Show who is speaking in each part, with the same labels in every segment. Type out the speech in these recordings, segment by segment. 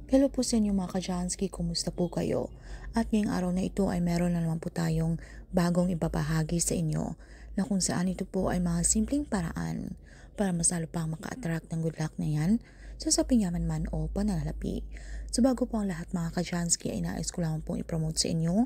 Speaker 1: Hello po sa inyo mga ka-Jansky, kumusta po kayo? At ngayong araw na ito ay meron na naman po tayong bagong ibabahagi sa inyo na kung saan ito po ay mga simpleng paraan para mas lalo pang maka-attract ng good luck na yan sa sapinyaman man o pananalapi. So bago po ang lahat mga ka-Jansky ay nais ko lang pong ipromote sa inyo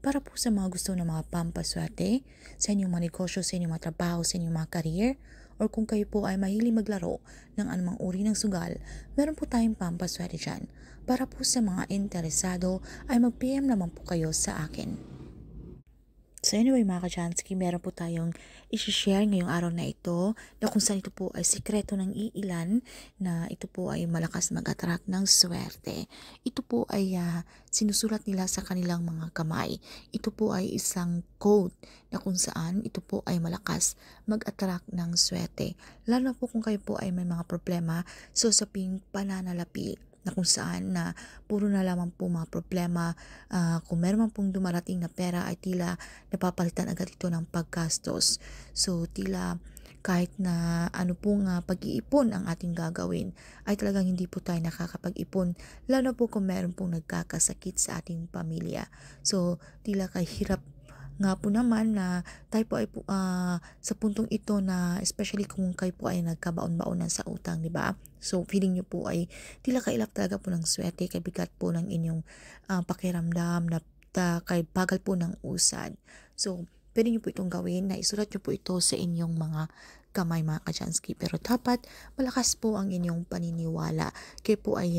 Speaker 1: para po sa mga gusto ng mga pampaswerte sa inyong mga negosyo, sa inyong mga trabaho, sa inyong mga career, or kung kayo po ay mahilig maglaro ng anumang uri ng sugal, meron po tayong pampaswerte dyan. Para po sa mga interesado ay mag-PM naman po kayo sa akin. So anyway mga ka-Jansky, meron po tayong isi-share ngayong araw na ito na kung saan ito po ay sikreto ng iilan na ito po ay malakas mag-attract ng swerte. Ito po ay sinusulat nila sa kanilang mga kamay. Ito po ay isang code na kung saan ito po ay malakas mag-attract ng swerte. Lalo na po kung kayo po ay may mga problema sa usaping pananalapi na kung saan na puro na lamang po mga problema, kung meron man pong dumarating na pera ay tila napapalitan agad ito ng paggastos. So tila kahit na ano pong pag-iipon ang ating gagawin ay talagang hindi po tayo nakakapag-ipon, lalo po kung meron pong nagkakasakit sa ating pamilya. So tila kahirap nga po naman na tayo po ay sa puntong ito na especially kung kayo po ay nagkabaon-baonan sa utang, di ba? So feeling nyo po ay tila kailap talaga po ng swerte, kay bigat po ng inyong pakiramdam na kay bagal po ng usad. So pwede nyo po itong gawin na isulat nyo po ito sa inyong mga kamay mga ka-Jansky. Pero dapat malakas po ang inyong paniniwala. Kayo po ay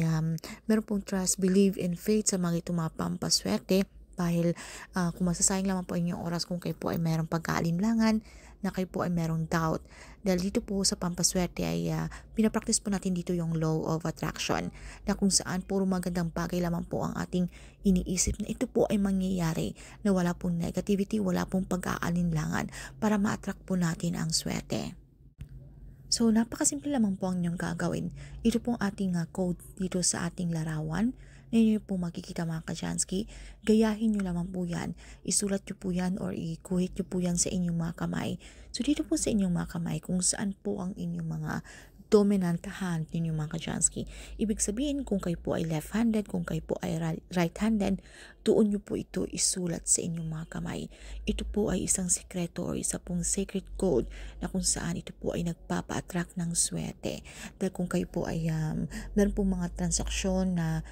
Speaker 1: meron pong trust, believe, and faith sa mga itong mga pampaswerte. Dahil kung masasayang lamang po inyong oras kung kayo po ay mayroong pagkaalinlangan, na kayo po ay mayroong doubt. Dahil dito po sa pampaswerte ay pinapractice po natin dito yung law of attraction, na kung saan puro magandang bagay lamang po ang ating iniisip na ito po ay mangyayari, na wala pong negativity, wala pong pag-aalinlangan para ma-attract po natin ang swerte. So, napakasimple lamang po ang inyong gagawin. Ito pong ating code dito sa ating larawan. Ninyo po makikita mga ka-Jansky. Gayahin nyo lamang po yan. Isulat nyo po yan or ikuhit nyo po yan sa inyong mga kamay. So, dito po sa inyong mga kamay kung saan po ang inyong mga dominant hand ninyo mga ka-Jansky. Ibig sabihin kung kayo po ay left-handed, kung kayo po ay right-handed, doon nyo po ito isulat sa inyong mga kamay. Ito po ay isang sekreto o isa pong sacred code na kung saan ito po ay nagpapa-attract ng swerte. Dahil kung kayo po ay meron pong mga transaksyon na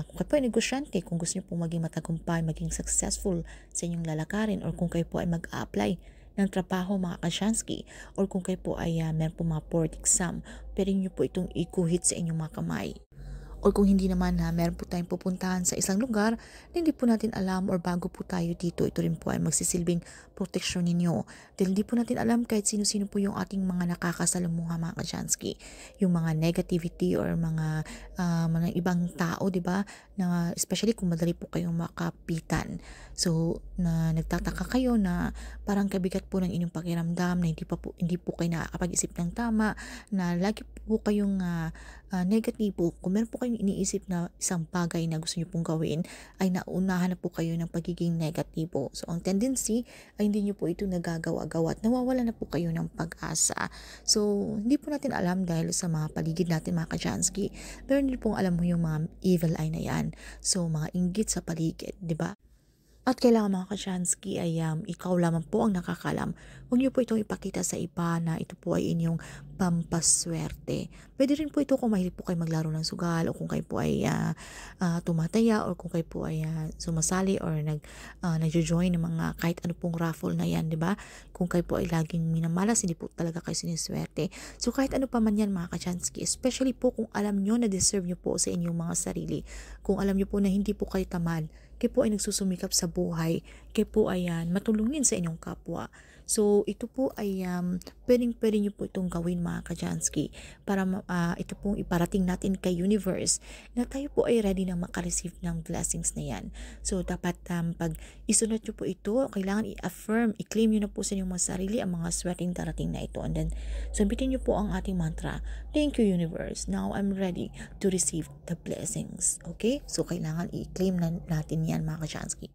Speaker 1: kung kayo po ay negosyante, kung gusto nyo po maging matagumpay, maging successful sa inyong lalakarin, or kung kayo po ay mag-apply ng trabaho mga ka-Jansky, or kung kayo po ay meron po mga board exam, pwede nyo po itong ikuhit sa inyong mga kamay. Or kung hindi naman meron po tayong pupuntahan sa isang lugar na hindi po natin alam, or bago po tayo dito, ito rin po ay magsisilbing proteksyon ninyo. Dahil hindi po natin alam kahit sino-sino po yung ating mga nakakasalamuha mga ka-Jansky. Yung mga negativity or mga ibang tao, di ba? Na especially kung madali po kayong makapitan. So, na nagtataka kayo na parang kabigat po ng inyong pakiramdam, na hindi po kayo nakakapag-isip ng tama, na lagi po kayong negatibo. Kung meron po kayong iniisip na isang bagay na gusto nyo pong gawin, ay naunahan na po kayo ng pagiging negatibo. So, ang tendency ay hindi nyo po ito nagagawa-gawa at nawawala na po kayo ng pag-asa. So, hindi po natin alam dahil sa mga paligid natin mga ka-Jansky, pero hindi pong alam mo yung mga evil eye na yan. So, mga inggit sa paligid, di ba? At kailangan mga ka-Jansky ay ikaw lamang po ang nakakalam. Huwag niyo po itong ipakita sa iba na ito po ay inyong pampaswerte. Pwede rin po ito kung mahilig po kayo maglaro ng sugal, o kung kayo po ay tumataya, or kung kayo po ay sumasali or nagjo-join ng mga kahit ano pong raffle na yan, di ba? Kung kayo po ay laging minamalas, hindi po talaga kayo siniswerte. So kahit ano pa man yan mga ka-Jansky, especially po kung alam nyo na deserve nyo po sa inyong mga sarili. Kung alam nyo po na hindi po kayo tamad, kayo po ay nagsusumikap sa buhay, kayo po ay matulungin sa inyong kapwa. So, ito po ay pwede nyo po itong gawin mga ka-Jansky para ito pong iparating natin kay universe na tayo po ay ready na makareceive ng blessings na yan. So, dapat pag isunod nyo po ito, kailangan i-affirm, i-claim nyo na po sa inyong mga sarili ang mga swerteng darating na ito. And then, sambitin nyo po ang ating mantra, "Thank you universe, now I'm ready to receive the blessings." Okay? So, kailangan i-claim na natin yan mga ka-Jansky.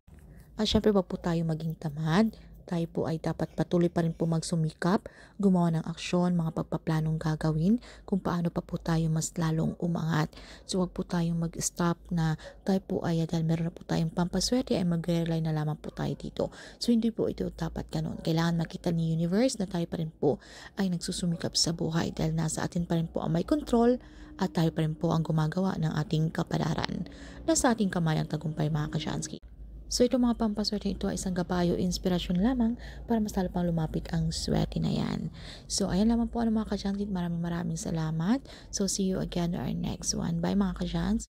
Speaker 1: At syempre wag po tayo maging tamad, tayo po ay dapat patuloy pa rin po magsumikap, gumawa ng aksyon, mga pagpaplanong gagawin kung paano pa po tayo mas lalong umangat. So wag po tayong mag-stop na tayo po ay dahil meron na po tayong pampaswerte ay mag-rely na lamang po tayo dito. So hindi po ito dapat ganun. Kailangan makita ni universe na tayo pa rin po ay nagsusumikap sa buhay dahil nasa atin pa rin po ang may control at tayo pa rin po ang gumagawa ng ating kapalaran. Nasa ating kamay ang tagumpay mga kasyansky. So itong mga pampaswerte ito ay isang gabayo, inspirasyon lamang para mas lalo pang lumapit ang swerte na yan. So ayan lamang po mga kasyansky. Maraming salamat. So see you again on our next one. Bye mga kasyansky.